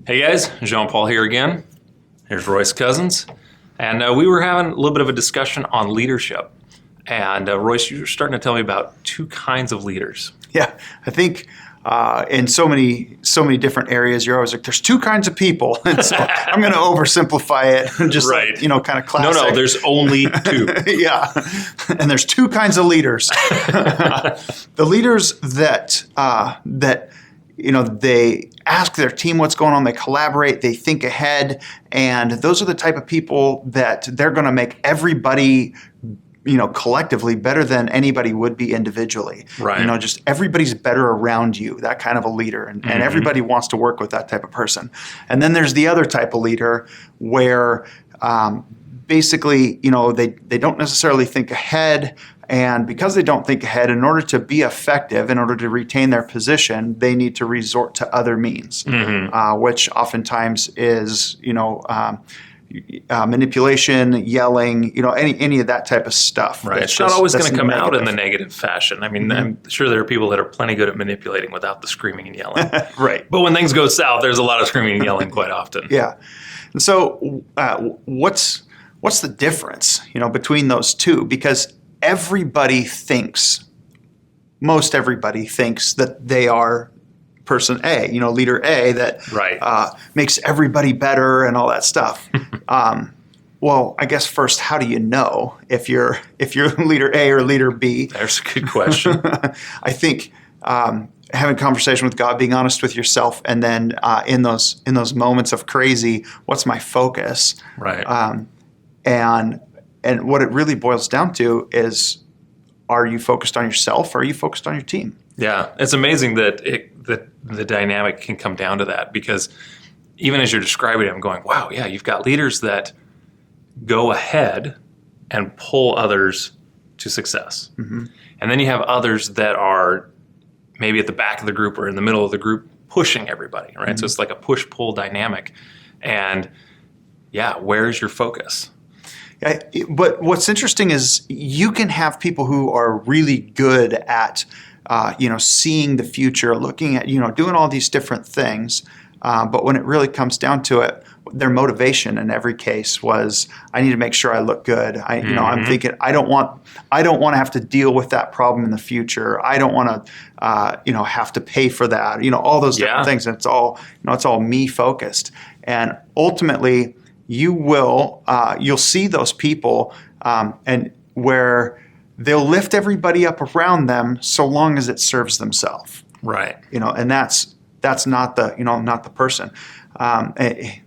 Hey guys, Jean-Paul here again. Here's Royce Cousins. And we were having a little bit of a discussion on leadership. And Royce, you were starting to tell me about two kinds of leaders. Yeah, I think in so many different areas, you're always like, there's two kinds of people. And so I'm going to oversimplify it and just Right. kind of classic. No, there's only two. Yeah, and there's two kinds of leaders. The leaders that they ask their team what's going on, they collaborate, they think ahead, and those are the type of people that they're going to make everybody collectively better than anybody would be individually. Right. Just everybody's better around you, that kind of a leader. And everybody wants to work with that type of person. And then there's the other type of leader where basically, they don't necessarily think ahead. And because they don't think ahead, in order to be effective, in order to retain their position, they need to resort to other means, which oftentimes is, manipulation, yelling, any of that type of stuff. Right. It's not always going to come out in the negative fashion. I mean, I'm sure there are people that are plenty good at manipulating without the screaming and yelling. Right. But when things go south, there's a lot of screaming and yelling quite often. Yeah. And so what's the difference, between those two? Because most everybody thinks that they are person A, leader A, that right. Makes everybody better and all that stuff. Well, I guess first, how do you know if you're leader A or leader B? There's a good question. I think having a conversation with God, being honest with yourself, and then in those moments of crazy, what's my focus? Right. And what it really boils down to is, are you focused on yourself or are you focused on your team? Yeah, it's amazing that the dynamic can come down to that, because even as you're describing it, I'm going, wow, yeah, you've got leaders that go ahead and pull others to success. Mm-hmm. And then you have others that are maybe at the back of the group or in the middle of the group pushing everybody, right? Mm-hmm. So it's like a push-pull dynamic. And yeah, where's your focus? Yeah, but what's interesting is you can have people who are really good at seeing the future, looking at, doing all these different things. But when it really comes down to it, their motivation in every case was, I need to make sure I look good. I'm thinking, I don't want to have to deal with that problem in the future. I don't want to, have to pay for that. All those different things. And it's all me focused. And ultimately, you'll see those people, and where they'll lift everybody up around them so long as it serves themselves. Right. And that's not the person.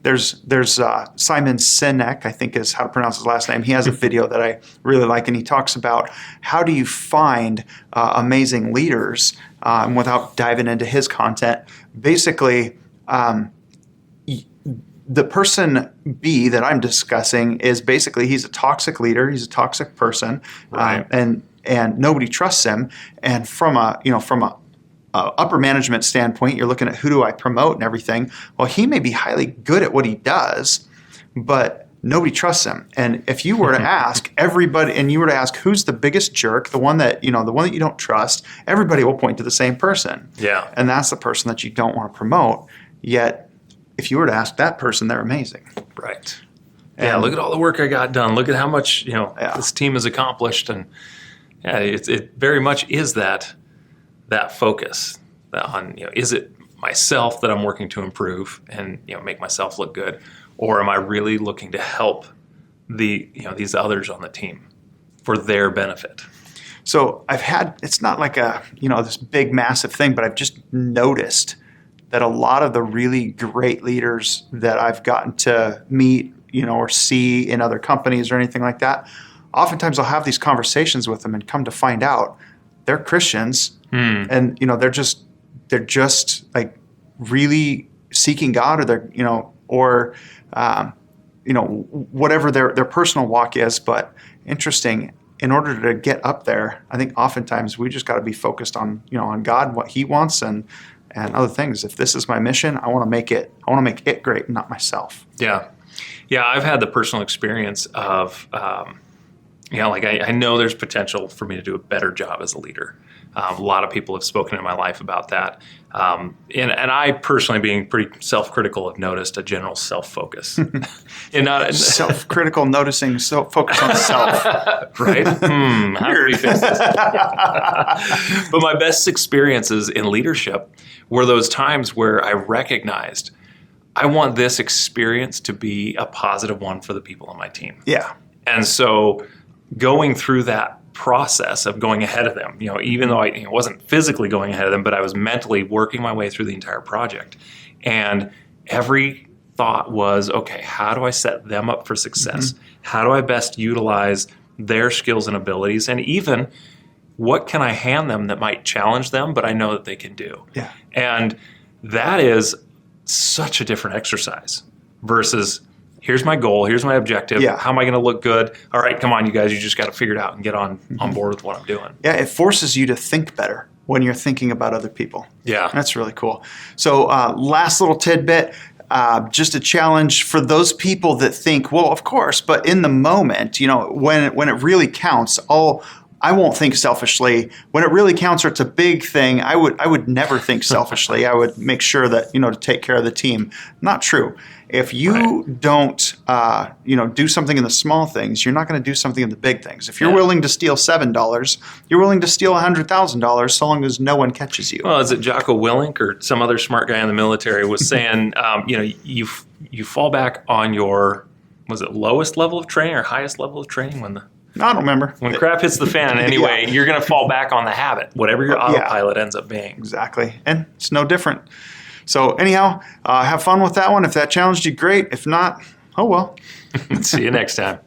There's Simon Sinek, I think is how to pronounce his last name. He has a video that I really like, and he talks about how do you find amazing leaders, and without diving into his content, basically, the person B that I'm discussing is basically, he's a toxic leader. He's a toxic person, right. And nobody trusts him. And from a upper management standpoint, you're looking at, who do I promote and everything. Well, he may be highly good at what he does, but nobody trusts him. And if you were to ask everybody, and you were to ask who's the biggest jerk, the one that you don't trust, everybody will point to the same person. Yeah. And that's the person that you don't want to promote. Yet, if you were to ask that person, they're amazing. Right. Yeah, look at all the work I got done. Look at how much this team has accomplished, and yeah, it very much is that focus on is it myself that I'm working to improve and make myself look good, or am I really looking to help these others on the team for their benefit? So it's not like this big massive thing, but I've just noticed that a lot of the really great leaders that I've gotten to meet, or see in other companies or anything like that, oftentimes I'll have these conversations with them and come to find out they're Christians, and they're just like really seeking God, or whatever their personal walk is. But interesting, in order to get up there, I think oftentimes we just got to be focused on on God, what He wants, and other things. If this is my mission, I want to make it great, not myself. Yeah. I've had the personal experience of, I know there's potential for me to do a better job as a leader. A lot of people have spoken in my life about that. And I personally, being pretty self-critical, have noticed a general self-focus. And not Self-critical, noticing, focus on self. right? How do we fix this? But my best experiences in leadership were those times where I recognized I want this experience to be a positive one for the people on my team. Yeah. And so going through that process of going ahead of them, even though I wasn't physically going ahead of them, but I was mentally working my way through the entire project. And every thought was, okay, how do I set them up for success? Mm-hmm. How do I best utilize their skills and abilities? And even what can I hand them that might challenge them, but I know that they can do? Yeah. And that is such a different exercise versus here's my goal, here's my objective. Yeah. How am I going to look good? All right, come on, you guys, you just got to figure it out and get on board with what I'm doing. Yeah, it forces you to think better when you're thinking about other people. Yeah. That's really cool. So last little tidbit, just a challenge for those people that think, well, of course, but in the moment, when it really counts, I won't think selfishly. When it really counts or it's a big thing, I would never think selfishly. I would make sure that, to take care of the team. Not true. If you don't, do something in the small things, you're not going to do something in the big things. If you're willing to steal $7, you're willing to steal $100,000 so long as no one catches you. Well, is it Jocko Willink or some other smart guy in the military was saying, you fall back on your, was it lowest level of training or highest level of training I don't remember. When crap hits the fan anyway, you're going to fall back on the habit, whatever your autopilot ends up being. Exactly. And it's no different. So anyhow, have fun with that one. If that challenged you, great. If not, oh well. See you next time.